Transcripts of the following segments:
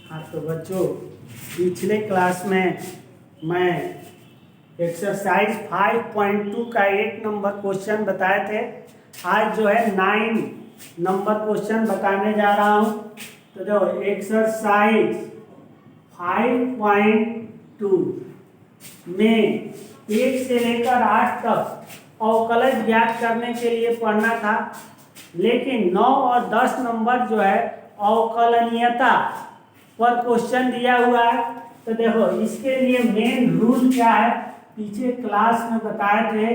हाँ तो बच्चों, पिछले क्लास में मैं एक्सरसाइज 5.2 का 8 नंबर क्वेश्चन बताए थे। आज जो है 9 नंबर क्वेश्चन बताने जा रहा हूँ। तो जो एक्सरसाइज 5.2 में 1 से लेकर 8 तक अवकलज ज्ञात करने के लिए पढ़ना था, लेकिन 9 और 10 नंबर जो है अवकलनीयता पर क्वेश्चन दिया हुआ है। तो देखो, इसके लिए मेन रूल क्या है, पीछे क्लास में बताए थे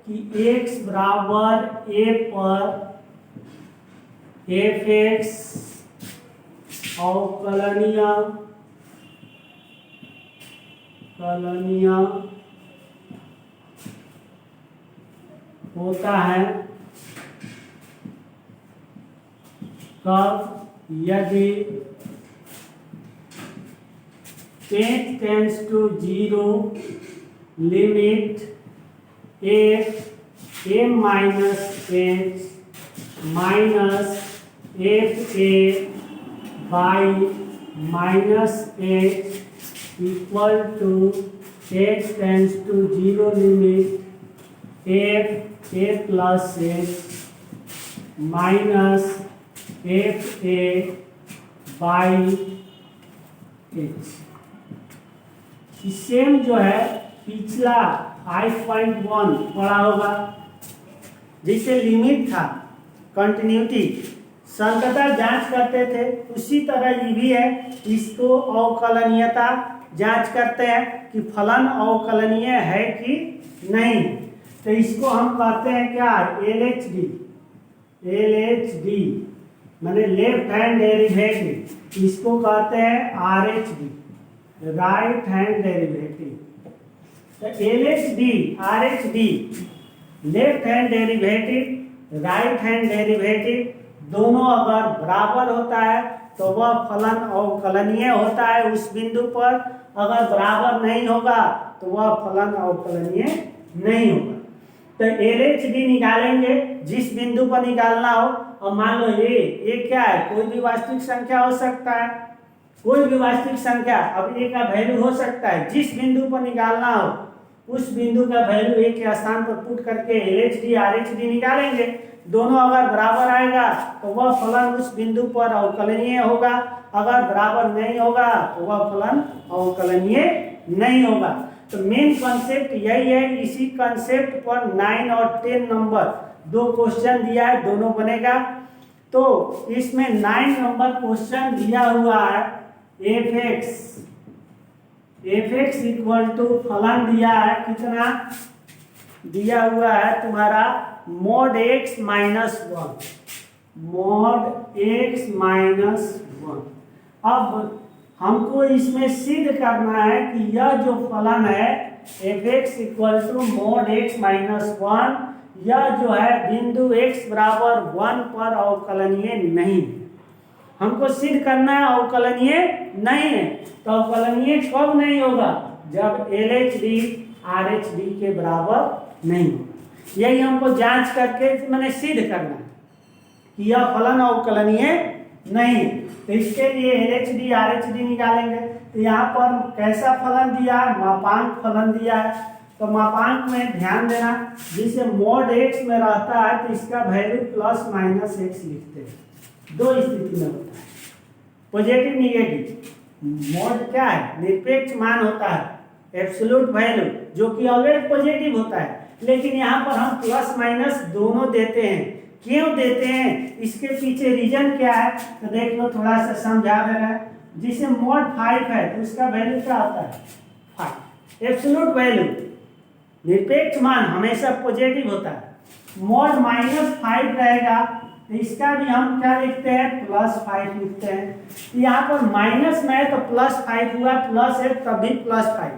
कि x बराबर a पर f(x) अवकलनीय होता है कब, यदि tends to 0 limit f a minus h minus f a by minus h equal to h tends to 0 limit f a plus h minus f a by h। Same जो है पिछला 5.1 पढ़ा होगा, जिसे लिमिट था, कंटिन्यूटी, संततता जांच करते थे, उसी तरह ये भी है। इसको अवकलनीयता जांच करते हैं कि फलन अवकलनीय है कि नहीं। तो इसको हम कहते हैं क्या, LHD माने लेफ्ट हैंड डेरिवेटिव। इसको कहते हैं RHD, राइट हैंड डेरिवेटिव। तो LHD RHD left hand derivative, right hand derivative दोनों अगर बराबर होता है तो वह फलन अवकलनीय होता है उस बिंदु पर। अगर बराबर नहीं होगा तो वह फलन अवकलनीय नहीं होगा। तो LHD निकालेंगे जिस बिंदु पर निकालना हो। और मान लो ये क्या है, कोई भी वास्तविक संख्या हो सकता है, कोई भी वास्तविक संख्या। अब ए का वैल्यू हो सकता है, जिस बिंदु पर निकालना हो उस बिंदु का वैल्यू ए के स्थान पर पुट करके LHD RHD निकालेंगे। दोनों अगर बराबर आएगा तो वह फलन उस बिंदु पर अवकलनीय होगा, अगर बराबर नहीं होगा तो वह फलन अवकलनीय नहीं होगा। तो मेन कॉन्सेप्ट यही है। इसी कॉन्सेप्ट पर 9 और 10 नंबर 2 क्वेश्चन दिया है, दोनों बनेगा। तो इसमें 9 नंबर क्वेश्चन दिया हुआ है fx इक्वल टू फलन दिया है, कितना दिया हुआ है तुम्हारा, mod x माइनस 1। अब हमको इसमें सिद्ध करना है कि यह जो फलन है fx equal to mod x minus 1, यह जो है बिंदु x बराबर 1 पर अवकलनीय नहीं। हमको सिद्ध करना है अवकलनीय नहीं है। तो अवकलनीय कब नहीं होगा, जब LHD RHD के बराबर नहीं होगा। यही हमको जांच करके मैंने सिद्ध करना है कि यह फलन अवकलनीय नहीं। तो इसके लिए LHD RHD निकालेंगे। तो यहाँ पर कैसा फलन दिया है, मापांक फलन दिया है। तो मापांक में ध्यान देना, जिसे mod x में रहता है तो इसका वैल्यू प्लस माइनस x लिखते हैं। 2 स्थिति में होता है, पॉजिटिव निगेटिव। mod क्या है, निरपेक्ष मान होता है, एब्सोल्यूट वैल्यू, जो कि ऑलवेज पॉजिटिव होता है। लेकिन यहाँ पर हम प्लस माइनस दोनों देते हैं। क्यों देते हैं, इसके पीछे रीजन क्या है तो देख लो, थोड़ा सा समझा दे रहा है। जिसे mod 5 है तो उसका वैल्यू क्या होता है, 5। एब्सोल्यूट वैल्यू, निरपेक्ष मान हमेशा पॉजिटिव होता है। mod -5 रहेगा तो इसका भी हम क्या लिखते हैं, +5 लिखते हैं। तो यहाँ पर माइनस में है तो +5 हुआ, प्लस है तब भी +5।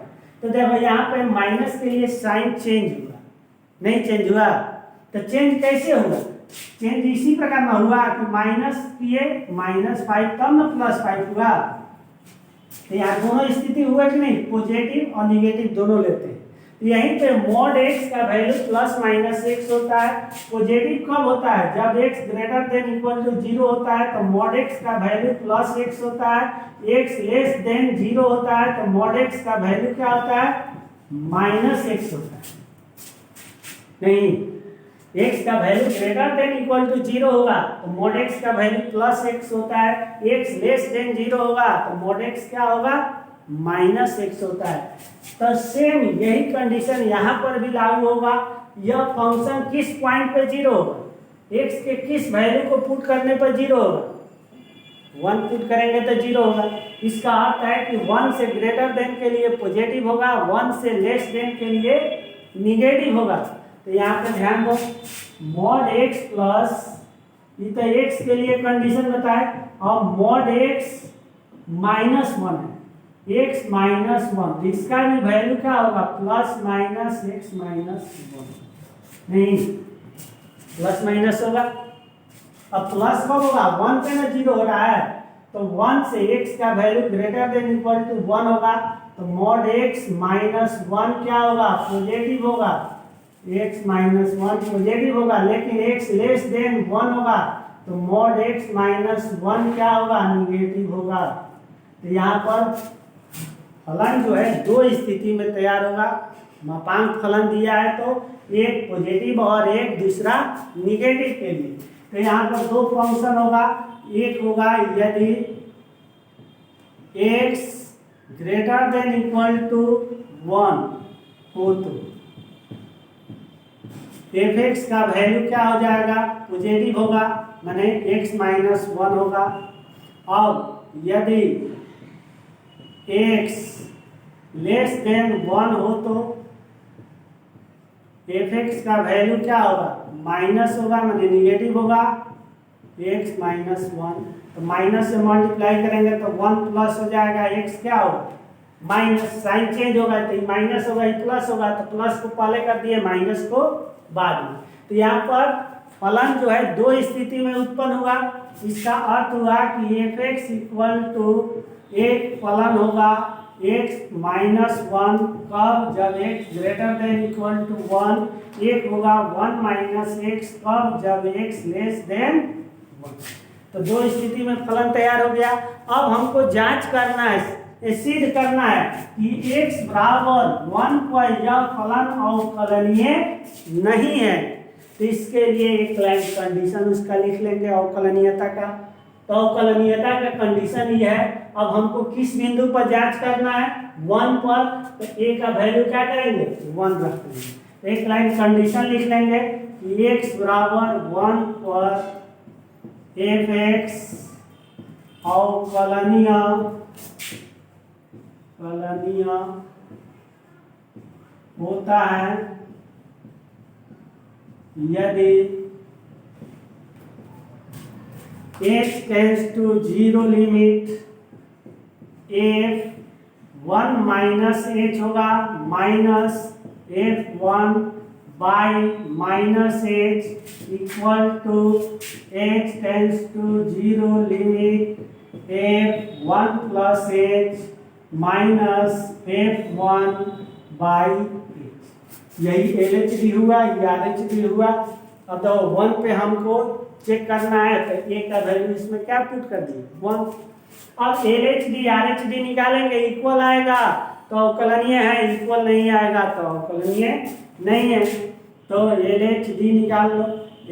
तो देखो यहाँ पे माइनस के लिए साइन चेंज हुआ, नहीं चेंज हुआ। तो चेंज कैसे हुआ, चेंज इसी प्रकार में हुआ कि माइनस किए -5 तब न +5 हुआ। तो यहाँ दोनों स्थिति हुआ कि नहीं, पॉजिटिव और निगेटिव दोनों लेते हैं। यहीं पे मॉड x का वैल्यू प्लस माइनस x होता है। पॉजिटिव कब होता है? जब x greater than equal to 0 होता है तो मॉड x का वैल्यू प्लस x होता है। x लेस देन 0 होता है तो मॉड x का वैल्यू क्या होता है? माइनस x होता है। नहीं, x का value greater than equal to 0 होगा तो मॉड x का वैल्यू प्लस x होता है। x लेस देन 0 होगा तो मॉड x क्या होगा? माइनस x होता है। तो सेम यही कंडीशन यहाँ पर भी लागू होगा। यह फंक्शन किस पॉइंट पे 0 होगा? x के किस वैल्यू को पुट करने पर 0 होगा? 1 पुट करेंगे तो 0 होगा। इसका अर्थ है कि 1 से ग्रेटर देन के लिए पॉजिटिव होगा, 1 से लेस देन के लिए निगेटिव होगा। तो यहाँ पे ध्यान दो, मॉड x प्लस, ये तो x के लिए कंडीशन बताए, और मॉड x माइनस 1 है, x माइनस 1, इसका भी वैल्यू क्या होगा? Plus minus x minus 1। नहीं, प्लस माइनस होगा। अब प्लस कब होगा? 1 पे ना 0 हो रहा है तो 1 से x का value greater than equal to 1 होगा तो मॉड x माइनस 1 क्या होगा? पॉजिटिव होगा। x माइनस 1 पॉजिटिव होगा, लेकिन x लेस देन 1 होगा तो मॉड x माइनस 1 क्या होगा? निगेटिव होगा। तो यहाँ पर फलन जो है दो स्थिति में तैयार होगा। मापांक फलन दिया है तो एक पॉजिटिव और एक दूसरा निगेटिव के लिए। तो यहाँ पर दो फंक्शन होगा। एक होगा यदि x greater than equal to 1 हो तो f(x) का वैल्यू क्या हो जाएगा? पॉजिटिव होगा, माने x माइनस 1 होगा। अब यदि x लेस देन 1 हो तो f(x) का वैल्यू क्या होगा? माइनस होगा, माने निगेटिव होगा, x माइनस 1। तो माइनस से मल्टीप्लाई करेंगे तो 1 प्लस हो जाएगा, x क्या होगा? माइनस, साइन चेंज होगा तो माइनस होगा, प्लस होगा, तो प्लस को पहले कर दिए, माइनस को बाद में। तो यहाँ पर फलन जो है दो स्थिति में उत्पन्न हुआ। इसका अर्थ हुआ कि f(x) इक्वल टू एक फलन होगा x माइनस 1 कब? जब x greater than equal to 1। एक होगा 1 माइनस x कब? जब x लेस देन 1। तो दो स्थिति में फलन तैयार हो गया। अब हमको जांच करना है, सिद्ध करना है कि x बराबर 1 पर यह फलन अवकलनीय नहीं है। तो इसके लिए एक लाइन कंडीशन उसका लिख लेंगे अवकलनीयता का। तो अवकलनीयता का कंडीशन ये है, अब हमको किस बिंदु पर जांच करना है? 1 पर। तो a का वैल्यू क्या करेंगे? 1 रख देंगे। एक लाइन कंडीशन लिख लेंगे कि x बराबर 1 पर f(x) अवकलनीय होता है यदि h tends to 0 limit f(1 minus h) होगा minus f(1 by minus h) equal to h tends to 0 limit f(1 plus h) minus f(1 by h। यही LHD हुआ, ये RHD हुआ। अब तो 1 पे हमको चेक करना है तो a का वैल्यू इसमें क्या पुट कर दिए? 1। अब LHD RHD निकालेंगे, इक्वल आएगा तो अवकलनीय है, इक्वल नहीं आएगा तो अवकलनीय नहीं है। तो LHD निकाल लो।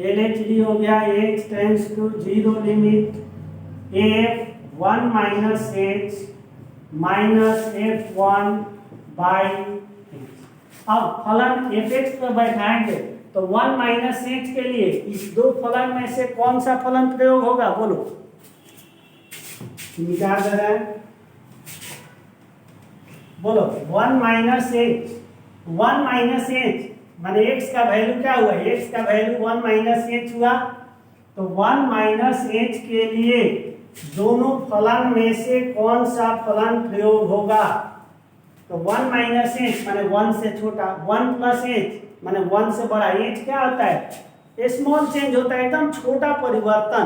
LHD हो गया h tends to 0 limit f(1 minus h) minus f(1 by h। अब फलन f(x) पर बैठाएंगे तो 1 माइनस h के लिए इस दो फलन में से कौन सा फलन प्रयोग होगा? बोलो, निकाल दे रहे हैं, बोलो। 1 माइनस h, 1 माइनस h माने x का वैल्यू क्या हुआ? x का वैल्यू 1 माइनस h हुआ। तो 1 माइनस h के लिए दोनों फलन में से कौन सा फलन प्रयोग होगा? तो 1 माइनस h माने 1 से छोटा, 1 प्लस h माने 1 से बड़ा। h क्या होता है? स्मॉल चेंज होता है, एकदम छोटा परिवर्तन।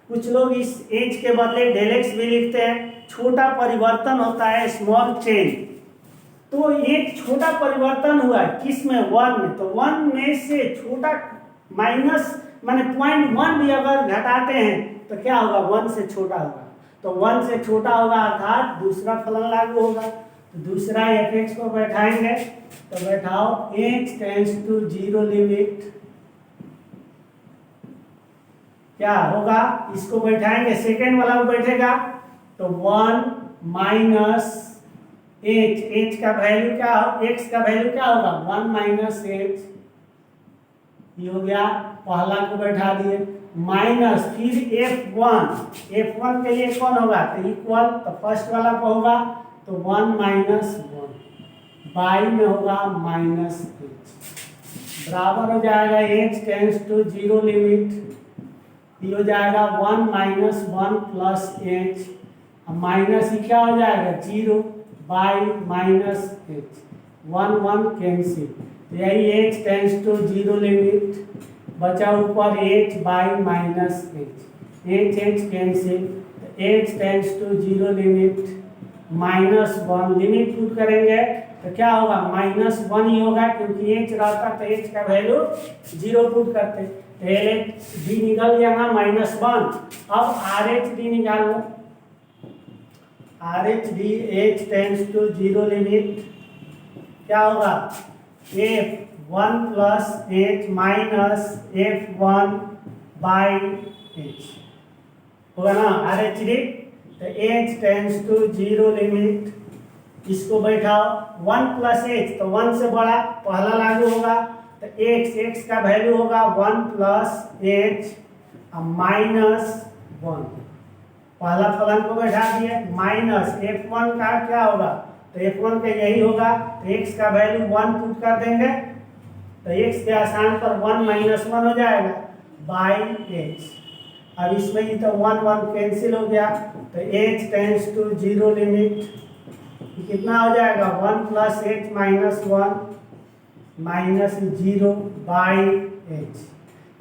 कुछ लोग इस h के बदले del x भी लिखते हैं। छोटा परिवर्तन होता है, स्मॉल चेंज। तो एक छोटा परिवर्तन हुआ है किसमें, 1 में, तो 1 में से छोटा माइनस माने 0.1 भी अगर घटाते हैं तो क्या होगा, 1 से छोटा होगा, तो 1 से छोटा होगा अर्थात दूसरा फलन लागू होगा। तो दूसरा fx को बैठाएंगे, तो बैठाओ h टेंड्स टू 0 लिमिट क्या होगा, इसको बैठाएंगे, सेकेंड वाला वो बैठेगा, तो 1 माइनस h का वैल्यू क्या, x का वैल्यू क्या होगा, 1 माइनस h, ये हो गया, पहला को बैठा दिए, माइनस फिर f1 के लिए कौन होगा, तो इक्वल, तो फर्स्ट वाला को होगा तो 1 माइनस 1 बाई में होगा माइनस h बराबर हो जाएगा h टेंड्स टू 0 लिमिट, ये हो जाएगा 1 माइनस 1 प्लस h, माइनस क्या हो जाएगा 0 बाई माइनस h, 1 1 कैंसिल, यही h टेंड्स टू 0 लिमिट, बचा ऊपर h by minus h cancel, h tends to 0 limit minus 1, limit put करेंगे तो क्या होगा, माइनस 1 ही होगा, क्योंकि h रहता तो h का वैल्यू 0 पुट करते, तो LHD निकल गया ना -1। अब RHD निकालो, RHD h tends to 0 limit क्या होगा, f1 plus h minus f1 by h होगा ना RHD, तो h टेंड्स टू 0 लिमिट, इसको बैठाओ 1 प्लस h, तो 1 से बड़ा पहला लागू होगा, तो x का वैल्यू होगा 1 प्लस h माइनस 1, पहला फलन को बैठा दिए, माइनस f1 का क्या होगा, तो f1 का यही होगा, तो x का वैल्यू 1 पुट कर देंगे, तो x के आसान पर 1 माइनस 1 हो जाएगा बाई h, अब इसमें ही तो 1 1 कैंसिल हो गया, तो h टेंड्स टू 0 लिमिट कितना हो जाएगा, 1 plus h minus 1 minus 0 by h,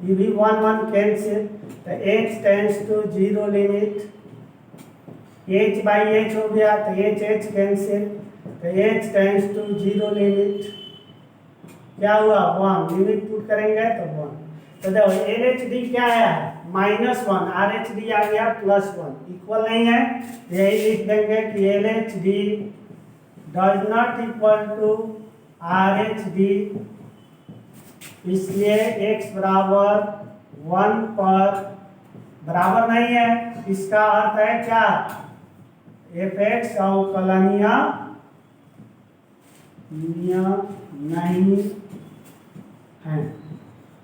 ये भी 1 1 कैंसिल, तो h tends to 0 limit h by h हो गया, तो h कैंसिल, तो h टेंड्स टू 0 लिमिट क्या हुआ, 1, लिमिट पुट करेंगे तो 1, तो देखो LHD क्या आया है -1, RHD आ गया +1, इक्वल नहीं है, यही लिख देंगे कि LHD does not equal to RHD, इसलिए x बराबर 1 पर बराबर नहीं है, इसका अर्थ है क्या, fx अवकलनीय नहीं है,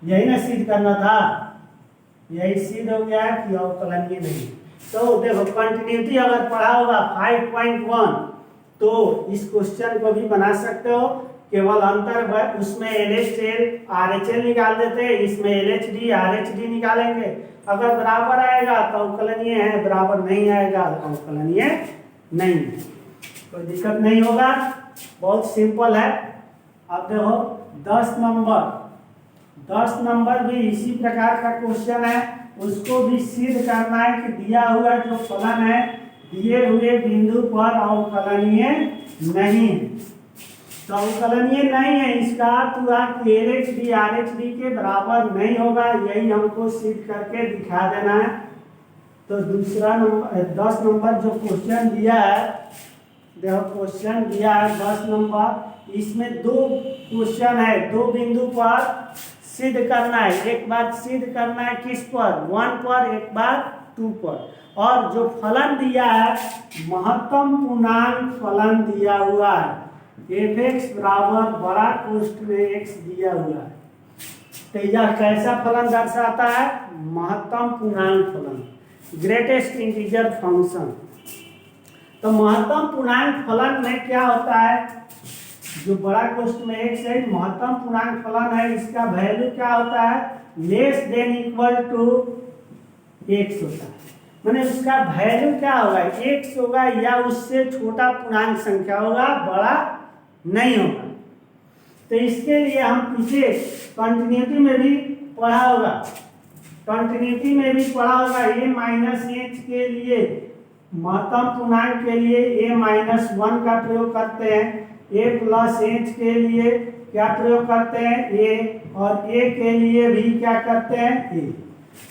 यही ना सिद्ध करना था, यही सिद्ध हो गया कि अवकलनीय नहीं। तो देखो कंटिन्यूटी अगर पढ़ा होगा 5.1 तो इस क्वेश्चन को भी बना सकते हो, केवल अंतर उसमें LHL RHL निकाल देते हैं, इसमें LHD RHD निकालेंगे, अगर बराबर आएगा तो अवकलनीय है, बराबर नहीं आएगा तो अवकलनीय नहीं है, कोई दिक्कत नहीं होगा, बहुत सिंपल है। अब देखो 10 नंबर भी इसी प्रकार का क्वेश्चन है, उसको भी सिद्ध करना है कि दिया हुआ जो फलन है दिए हुए बिंदु पर अवकलनीय नहीं है, तो अवकलनीय नहीं है, इसका अर्थ हुआ कि LHD RHD के बराबर नहीं होगा, यही हमको सिद्ध करके दिखा देना है। तो दूसरा नंबर 10 नंबर जो क्वेश्चन दिया है, देखो क्वेश्चन दिया है 10 नंबर, इसमें 2 क्वेश्चन है, 2 बिंदु पर सिद्ध करना है, एक बार सिद्ध करना है किस पर, 1 पर, एक बार 2 पर, और जो फलन दिया है महत्तम पूर्णांक फलन दिया हुआ है, fx बराबर बड़ा कोष्ठ में x दिया हुआ है, तो यह कैसा फलन दर्शाता है, महत्तम पूर्णांक फलन, ग्रेटेस्ट इंटीजर फंक्शन। तो महत्तम पूर्णांक फलन में क्या होता है, जो बड़ा कोष्ठ में x है महत्तम पूर्णांक फलन है, इसका वैल्यू क्या होता है, less than equal to x होता है, माने उसका वैल्यू क्या होगा, x होगा या उससे छोटा पूर्णांक संख्या होगा, बड़ा नहीं होगा। तो इसके लिए हम पीछे कंटिन्यूटी में भी पढ़ा होगा, कंटिन्यूटी में भी पढ़ा होगा, a माइनस h के लिए महत्तम पूर्णांक के लिए a-1 का प्रयोग करते हैं, ए प्लस एच के लिए क्या प्रयोग करते हैं ए, और ए के लिए भी क्या करते हैं ए।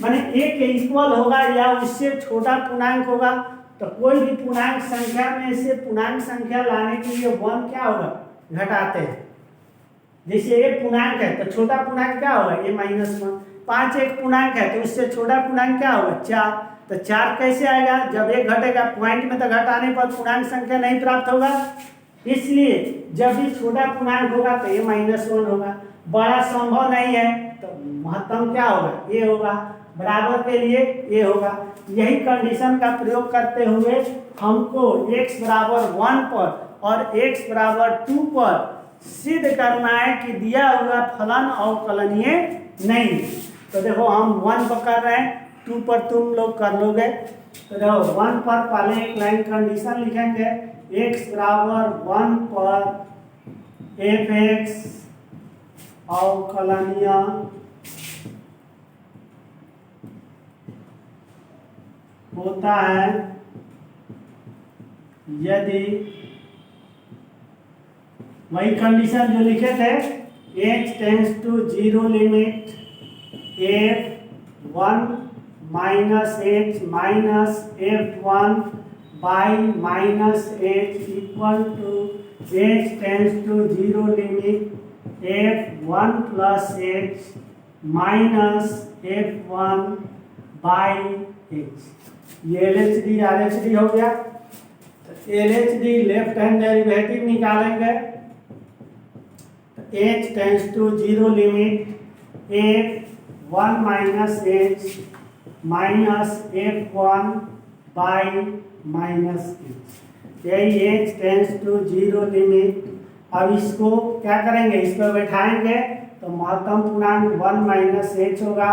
माने ए के इक्वल होगा या उससे छोटा पूर्णांक होगा, तो कोई भी पूर्णांक संख्या में से पूर्णांक संख्या लाने के लिए 1 क्या होगा घटाते हैं। जैसे एक पूर्णांक है तो छोटा पूर्णांक क्या होगा ए माइनस 1, 5 एक पूर्णांक है तो उससे छोटा पूर्णांक क्या होगा 4। तो 4 कैसे आएगा, जब एक घटेगा पॉइंट में तो घटाने पर पूर्णांक संख्या नहीं प्राप्त होगा, इसलिए जब भी छोटा पूर्णांक होगा तो ए माइनस 1 होगा। बड़ा संभव नहीं है तो महत्तम क्या होगा ए होगा, बराबर के लिए ए होगा। यही कंडीशन का प्रयोग करते हुए हमको x बराबर 1 पर और x बराबर 2 पर सिद्ध करना है कि दिया हुआ फलन अवकलनीय नहीं। तो देखो हम 1 पर कर रहे हैं, 2 पर तुम लोग कर लोगे। तो देखो 1 पर पहले एक लाइन कंडीशन लिखेंगे, x बराबर 1 पर f(x) अवकलनीय होता है यदि, वही कंडीशन जो लिखे थे, h tends to 0 limit f1 minus h minus f1 by minus h equal to h tends to 0 limit f1 plus h minus f1 by h। ये LHD RHD हो गया। तो LHD लेफ्ट हैंड डेरिवेटिव निकालेंगे, h tends to 0 limit f1 minus h minus f1 by minus h, यही h tends to 0 limit. अब इसको क्या करेंगे, इस पर बैठाएंगे तो महत्तम पूर्णांक 1 माइनस h होगा,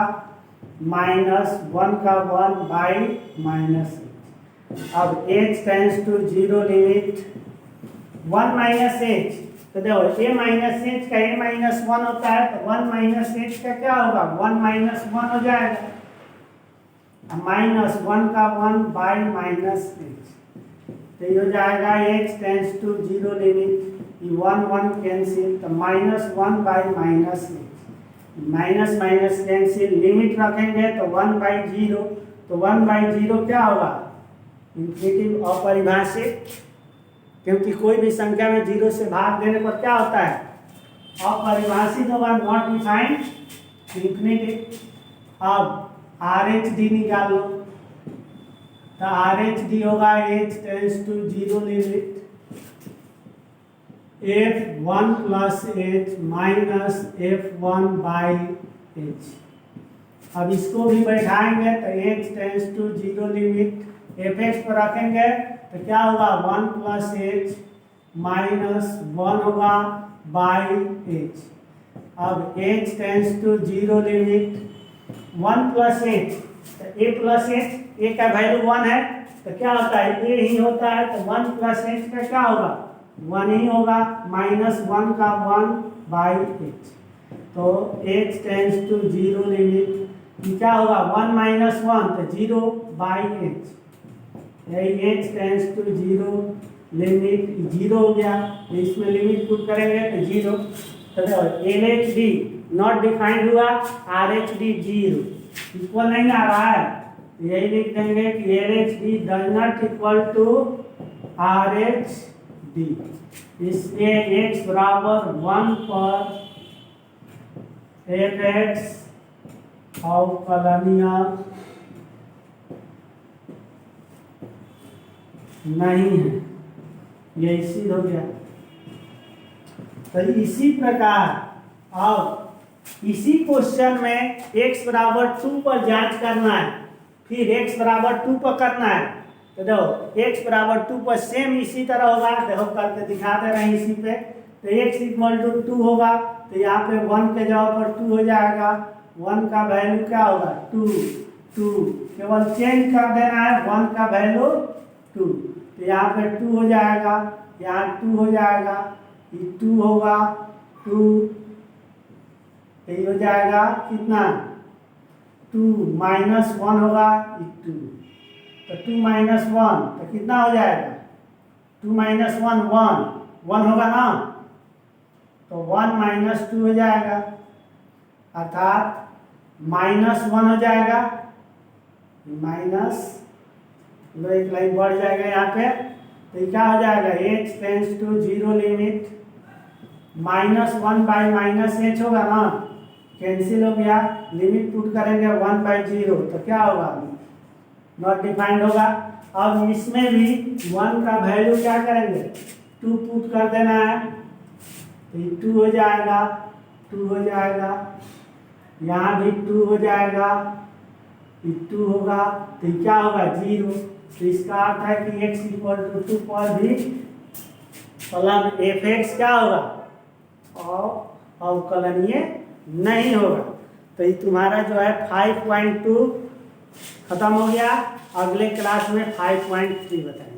माइनस 1 का 1 बाई माइनस h। अब h tends to 0 limit 1 minus h, तो देखो a माइनस h का a माइनस 1 होता है, तो 1 माइनस h का क्या होगा 1 माइनस 1 हो जाएगा, माइनस 1 का 1 बाई माइनस h। तो ये हो जाएगा h tends to 0 limit, 1 1 cancel, तो minus 1 by minus h, minus minus cancel, limit रखेंगे तो 1 बाई 0, तो 1 बाई 0 क्या होगा इंफिनिटिव अपरिभाषित, क्योंकि कोई भी संख्या में 0 से भाग देने पर क्या होता है अपरिभाषित होगा, नॉट डिफाइंड इंफिनिटिव। अब RHD निकाल लो, तो RHD होगा h tends to 0 limit f1 plus h minus f1 by h। अब इसको भी बैठाएंगे तो h tends to 0 limit fx पर रखेंगे तो क्या होगा 1 प्लस h माइनस 1 होगा बाई h। अब h tends to 0 limit 1 plus h, तो a प्लस h, a का वैल्यू 1 है तो क्या होता है a ही होता है, तो 1 प्लस h का क्या होगा 1 ही होगा, माइनस 1 का 1 बाई h। तो h टेंड्स टू 0 लिमिट क्या होगा 1 माइनस 1 तो 0 बाई h, यही h टेंड्स टू 0 लिमिट 0 हो गया, तो इसमें लिमिट पुट करेंगे तो 0। तो LHD नॉट डिफाइंड हुआ, RHD 0 इक्वल नहीं आ रहा है, यही लिख देंगे कि LHD does not equal to RHD। इसलिए x बराबर 1 पर f(x) अवकलनीय नहीं है, ये सिद्ध हो गया। तो इसी प्रकार अब इसी क्वेश्चन में x बराबर 2 पर जांच करना है, फिर x बराबर 2 पर करना है। तो देखो x बराबर 2 पर सेम इसी तरह होगा, देखो करके दिखा दे रहे हैं इसी पे। तो x इक्वल टू 2 होगा, तो यहाँ पे 1 के जगह पर 2 हो जाएगा, 1 का वैल्यू क्या होगा 2, केवल चेंज कर देना है 1 का वैल्यू 2, तो यहाँ पे 2 हो जाएगा, यहाँ 2 हो जाएगा, ये 2 होगा 2, ये हो जाएगा कितना 2 माइनस 1 होगा, ये 2, तो 2 माइनस 1 तो कितना हो जाएगा 2 माइनस 1 1, 1 होगा ना, तो 1 - 2 हो जाएगा, अर्थात -1 हो जाएगा, माइनस लो एक लाइन बढ़ जाएगा यहाँ पे, तो ये क्या हो जाएगा, h tends to 0 limit -1 - h होगा ना, कैंसिल हो गया, लिमिट पुट करेंगे 1/0, तो क्या होगा, नॉट डिफाइंड होगा। अब इसमें भी 1 का वैल्यू क्या करेंगे, 2 पुट कर देना है, तो ये 2 हो जाएगा, 2 हो जाएगा, यहाँ भी 2 हो जाएगा, ये 2 होगा, तो क्या होगा 0। तो इसका अर्थ है कि x = 2 पर भी फलन f(x) क्या होगा, और अवकलनीय नहीं होगा। तो ये तुम्हारा जो है 5.2 खत्म हो गया। अगले क्लास में 5.3 बताएंगे।